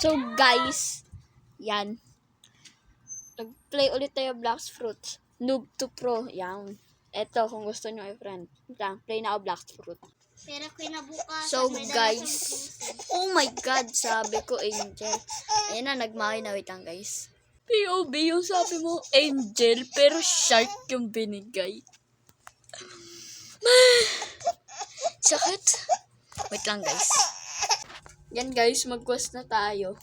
So guys, yan. Nag-play ulit tayo Blox Fruits. Noob to Pro. Yan. Eto, kung gusto nyo ay friend. Lang, play na ako Blox Fruit. Pero kinabukasan, So may dala guys, siyang puso. oh my god, sabi ko Angel. Ayan na, nagmaki na. Wait lang guys. POV yung sabi mo Angel, pero shark yung binigay. Sakit. Wait lang guys. Yan guys, mag-quest na tayo.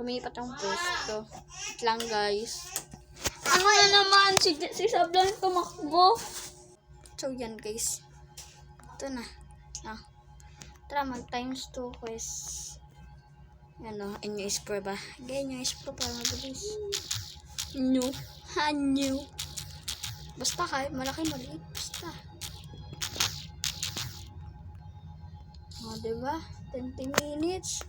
Lumipat ang pwesto. Wait lang guys. Ano na naman? Si Sablan tumakbo. So yan guys. Ito na. Tara, mag times 2 quest. Ano, inyo explore ba? Ganyan nyo explore para mabilis. New. New. Basta kahit malaki maliit. Basta. O, diba? 20 minutes.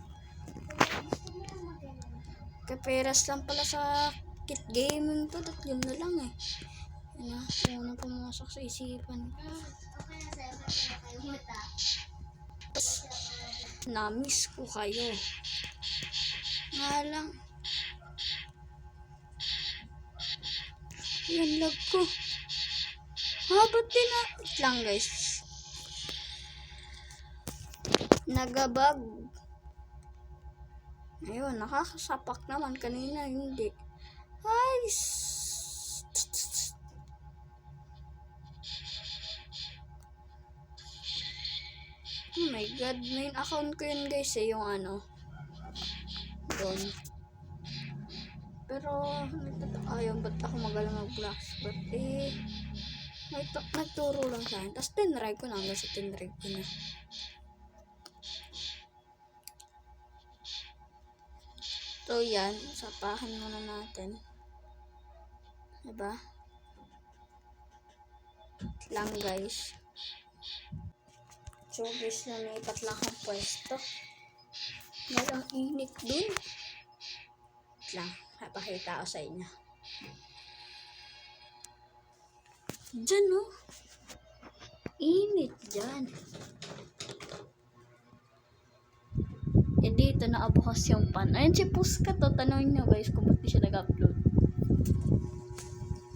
Kaperas lang pala sa kit gaming to. Dat yun na lang eh. Ano, unang pumasok sa isipan. Na-miss ko kayo. Nga lang. Yan lag ko. Ba't dinapit lang guys? Nagabag. Ayun, nakakasapak naman. Kanina hindi. Ay! Oh my god, main account ko yun guys eh, yung ano. Doon. Pero, ayaw, ba't ako magalang mag-blackspot eh. Nagturo lang sa akin. Tapos tinry ko na, hanggang sa tinry ko na. So yan, sapahan muna natin. Diba? Lang guys. So guys, lumipat lang ang pwesto. Walang init dun. Lang, papakita ko sa inyo. Diyan oh. Init dyan. Eh dito nakabukas yung pan. Ayun si Puska to. Tanongin nyo guys kung ba't di siya nag-upload.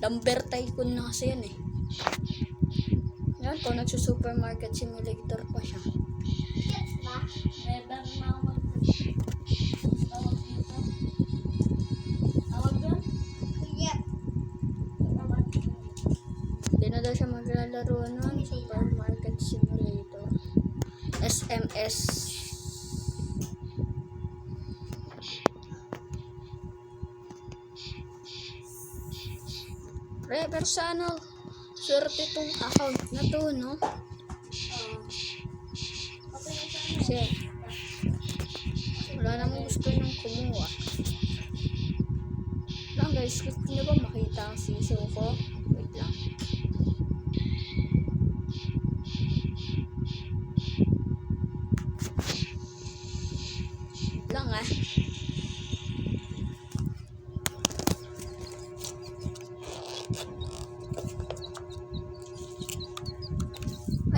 Number tycoon na kasi yan eh. Yan, kung nagsusupermarket simulator pa siya. Yes ba? Never na ako tawag dito. Tawag doon? Yep. Hindi na daw siya maglalaro nun. Supermarket simulator. SMS. Personal. Swerte tong account na to, no? Kasi wala namang gusto niyong kumuha. Lang guys, gusto niyo ba makita ang siso ko? Wait lang. Wait lang ah.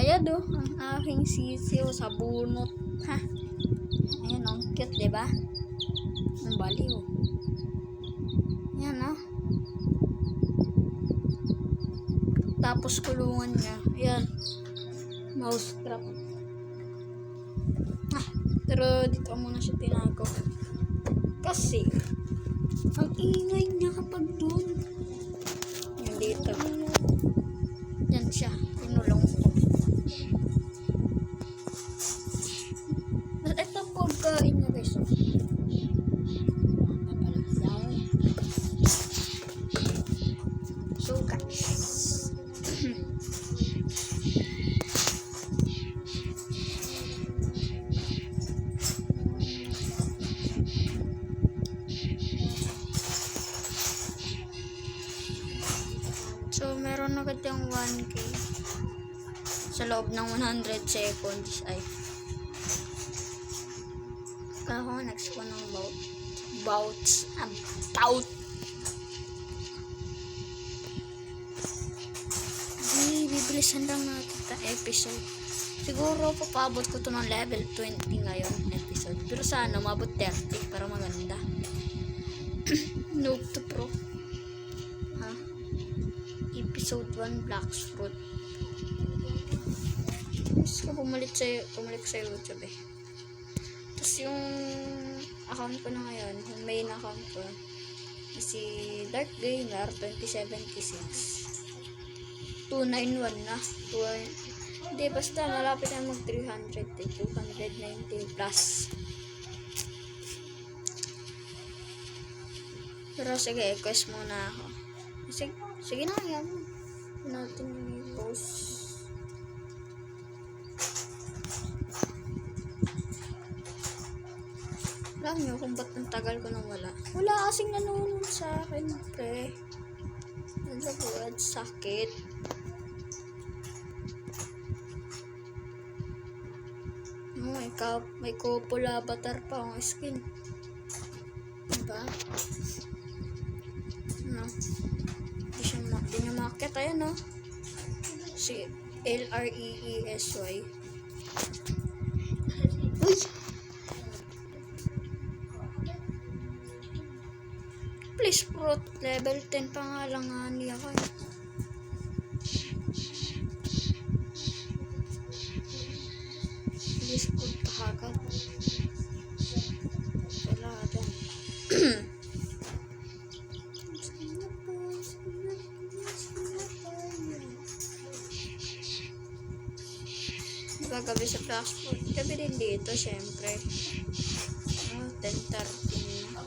Ayan do, ang aking sisiw sa bunot. Ha? Ayan ang cute, diba? Ang baliw. Ayan oh. Tapos kulungan niya. Ayan. Mouse trap. Pero dito muna siya tinago. Kasi, ang ingay niya kapag doon. Yan dito. Yan siya. Pinulong ko. Ito pagkain niya guys. So guys. So meron agad yung 1K sa loob ng 100 seconds ay ako next ko ng bouts bibilisan lang natin ta episode. Siguro papabot ko to ng level 20 ngayon episode. episode. Pero sana umabot 30 para maganda. Noob to Pro. Ha? Episode 1 Black's Fruit. Gusto ko bumalik sa YouTube eh. Tapos yung account ko na ngayon, yung main account ko, si Dark Gamer 2076. 291 na. Hindi, basta malapit na mag 300 eh. 290 plus. Pero sige, quest muna ako. Sige na, yan. Natin i-post. Alam nyo kung ba't ang tagal ko nang wala. Wala kasing nanonood sa akin, pre. Nagsabuad, sakit. May couple avatar pa akong skin. Diba? No? Di niya makakit. Ayan, no? Si L-R-E-E-S-Y. Uy! Please, Fruit. Level 10 pa nga lang nga niya ko. Please, Fruit pa kagad. Wala dyan. Diba gabi sa Black's Fruit? Gabi din dito, syempre. 10:30 na.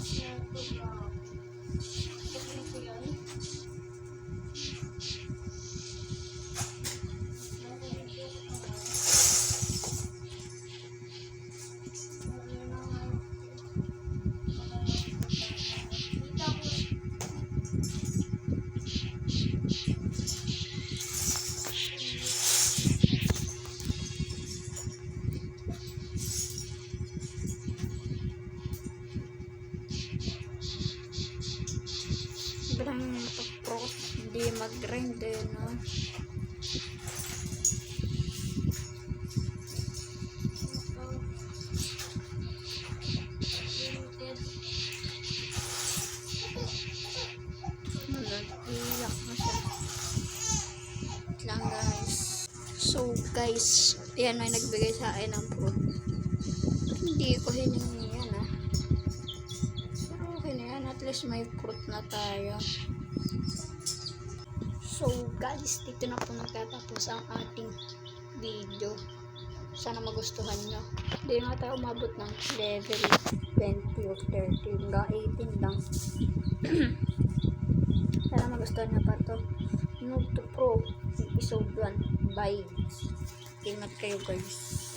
Sobrang pro, hindi mag-grind eh, no? Nag-iyak na siya. Wait lang, guys. So, guys, yan ay nagbigay sa akin ng fruit. Hindi ko hiningi yan, ah. Pero okay na yan. At least may fruit na tayo. So, guys, dito na po nagtatapos ang ating video. Sana magustuhan nyo. Hindi nga tayo umabot ng level 20 o 30. Hanggang 18 lang. Sana magustuhan nyo pa to. Noob to Pro episode 1. Bye. Ingat kayo, guys.